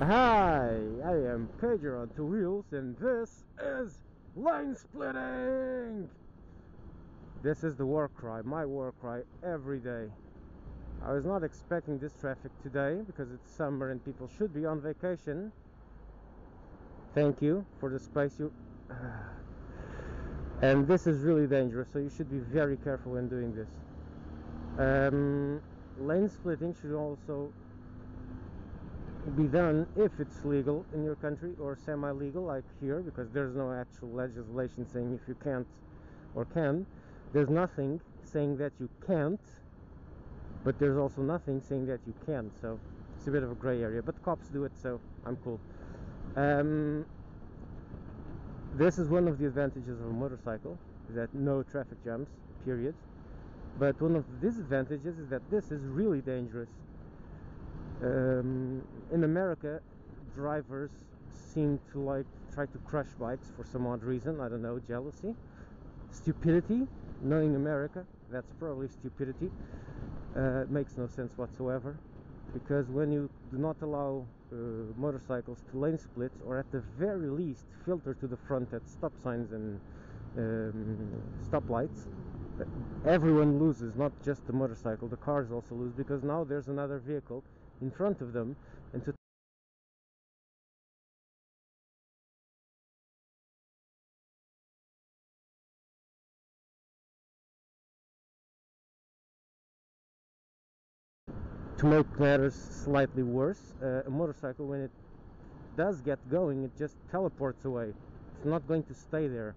Hi, I am Cager on two wheels, and this is lane splitting. This is the war cry, my war cry every day. I was not expecting this traffic today because it's summer and people should be on vacation. Thank you for the space you. And this is really dangerous, so you should be very careful when doing this. Lane splitting should also be done if it's legal in your country or semi-legal like here, because there's no actual legislation saying if you can't or can. There's nothing saying that you can't, but there's also nothing saying that you can, so it's a bit of a gray area, but cops do it, so I'm cool. This is one of the advantages of a motorcycle, is that no traffic jams, period. But one of the disadvantages is that this is really dangerous. In America, drivers seem to try to crush bikes for some odd reason. I don't know, jealousy, stupidity. Knowing America, that's probably stupidity. It makes no sense whatsoever, because when you do not allow motorcycles to lane split, or at the very least filter to the front at stop signs and stoplights, everyone loses, not just the motorcycle. The cars also lose, because now there's another vehicle in front of them, and to make matters slightly worse, a motorcycle, when it does get going, it just teleports away. It's not going to stay there.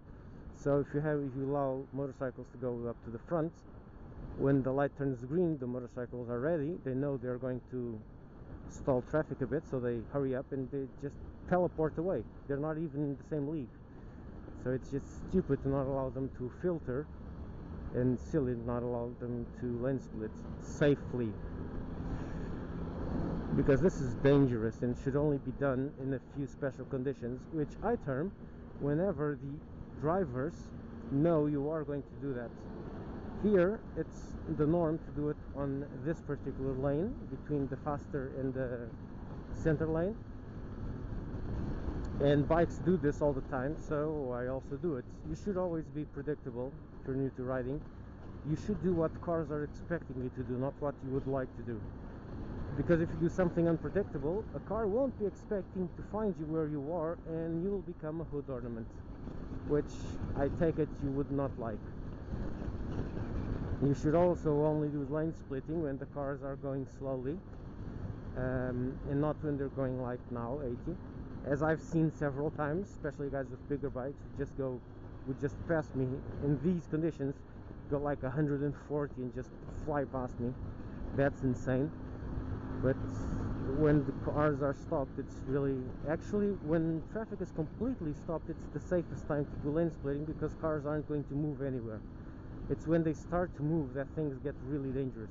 So if you allow motorcycles to go up to the front, when the light turns green, the motorcycles are ready. They know they're going to stall traffic a bit, so they hurry up and they just teleport away. They're not even in the same league. So it's just stupid to not allow them to filter, and silly to not allow them to lane split safely, because this is dangerous and should only be done in a few special conditions, which I term whenever the drivers know you are going to do that. Here it's the norm to do it on this particular lane between the faster and the center lane, and bikes do this all the time, so I also do it. You should always be predictable if you're new to riding. You should do what cars are expecting you to do, not what you would like to do. Because if you do something unpredictable, a car won't be expecting to find you where you are, and you will become a hood ornament, which I take it you would not like. You should also only do lane splitting when the cars are going slowly, and not when they're going like now 80, as I've seen several times, especially guys with bigger bikes who would just pass me in these conditions, go like 140 and just fly past me. That's insane. But when the cars are stopped, it's really, actually when traffic is completely stopped, it's the safest time to do lane splitting, because cars aren't going to move anywhere. It's when they start to move that things get really dangerous.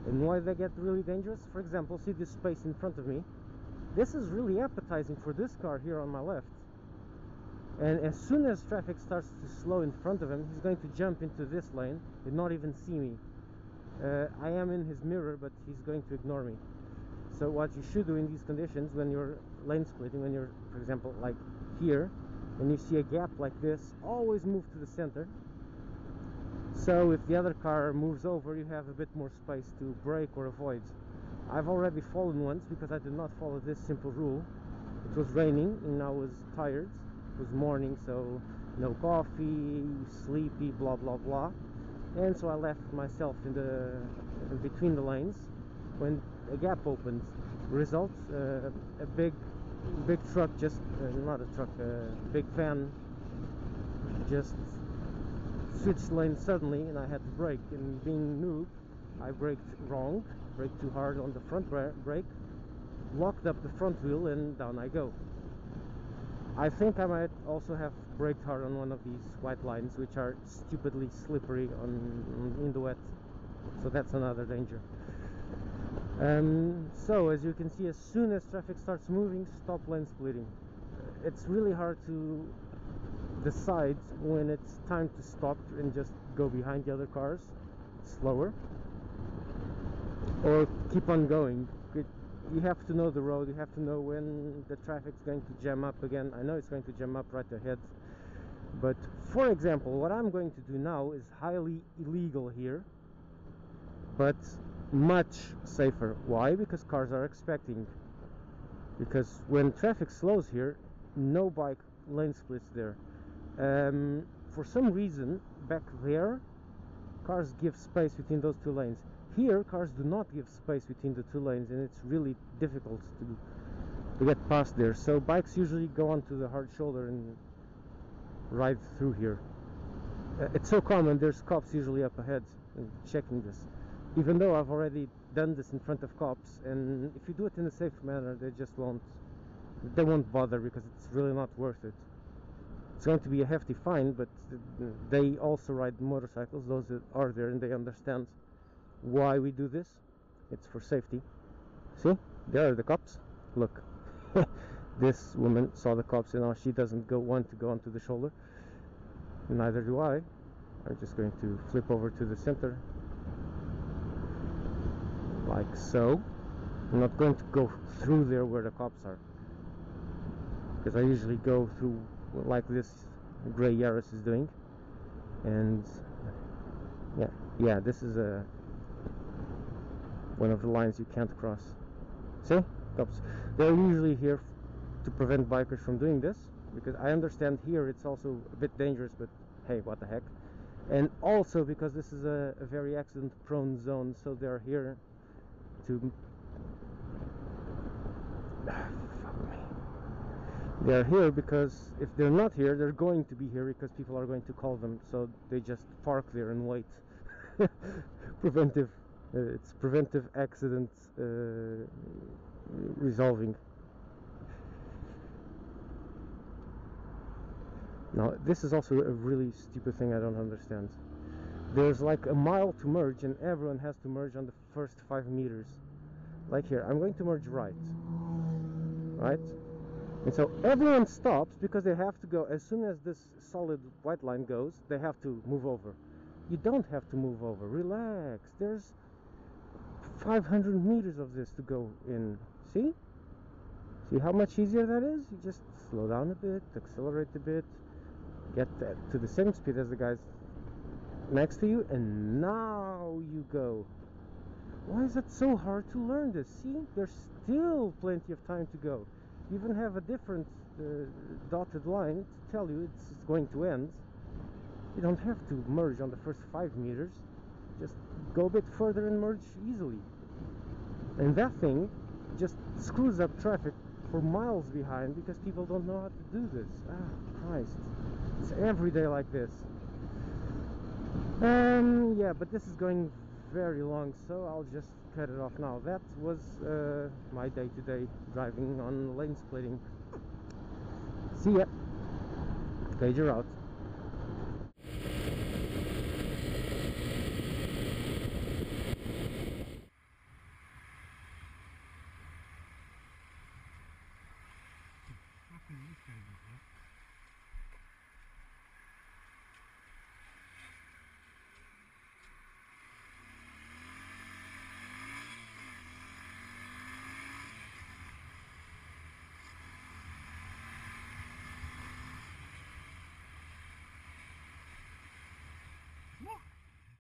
And why they get really dangerous? For example, see this space in front of me? This is really appetizing for this car here on my left. And as soon as traffic starts to slow in front of him, he's going to jump into this lane and not even see me. I am in his mirror, but he's going to ignore me. So what you should do in these conditions, when you're lane splitting, when you're, for example, like here, and you see a gap like this, always move to the center. So if the other car moves over, you have a bit more space to brake or avoid. I've already fallen once because I did not follow this simple rule. It was raining and I was tired. It was morning, so no coffee, sleepy, blah blah blah. And so I left myself in between the lanes when a gap opened. Result, a big truck just, not a truck, a big van just switched lanes suddenly, and I had to brake. And being noob, I braked wrong, braked too hard on the front brake, locked up the front wheel, and down I go. I think I might also have braked hard on one of these white lines, which are stupidly slippery in the wet. So that's another danger. So as you can see, as soon as traffic starts moving, stop lane splitting. It's really hard to decide when it's time to stop and just go behind the other cars slower, or keep on going. you have to know the road, you have to know when the traffic's going to jam up again. I know it's going to jam up right ahead, but for example, what I'm going to do now is highly illegal here, but much safer. Why? Because cars are expecting. Because when traffic slows here, no bike lane splits there. For some reason, back there, cars give space between those two lanes. Here, cars do not give space between the two lanes, and it's really difficult to get past there. So bikes usually go onto the hard shoulder and ride through here. It's so common, there's cops usually up ahead and checking this. Even though I've already done this in front of cops, and if you do it in a safe manner, they won't bother, because it's really not worth it. It's going to be a hefty fine, but they also ride motorcycles, those that are there, and they understand why we do this. It's for safety. See, there are the cops. Look, this woman saw the cops, and now she doesn't want to go onto the shoulder. Neither do I. I'm just going to flip over to the center, like so. I'm not going to go through there where the cops are, because I usually go through like this gray Yaris is doing. And yeah, this is one of the lines you can't cross. See, cops, they're usually here to prevent bikers from doing this, because I understand here it's also a bit dangerous, but hey, what the heck. And also because this is a very accident prone zone, so they're here to they're here because if they're not here, they're going to be here because people are going to call them, so they just park there and wait. Preventive, it's preventive accident resolving. Now this is also a really stupid thing I don't understand. There's like a mile to merge, and everyone has to merge on the first 5 meters. Like here, I'm going to merge right, and so everyone stops because they have to go. As soon as this solid white line goes, they have to move over. You don't have to move over. Relax. There's 500 meters of this to go in. See how much easier that is? You just slow down a bit, accelerate a bit, get that to the same speed as the guys next to you, and now you go. Why is it so hard to learn this? See, there's still plenty of time to go. You even have a different dotted line to tell you it's going to end. You don't have to merge on the first 5 meters. Just go a bit further and merge easily. And that thing just screws up traffic for miles behind because people don't know how to do this. Ah, Christ. It's every day like this. Yeah, but this is going very long, so I'll just cut it off now. That was my day-to-day driving on lane splitting. See ya. Pager out.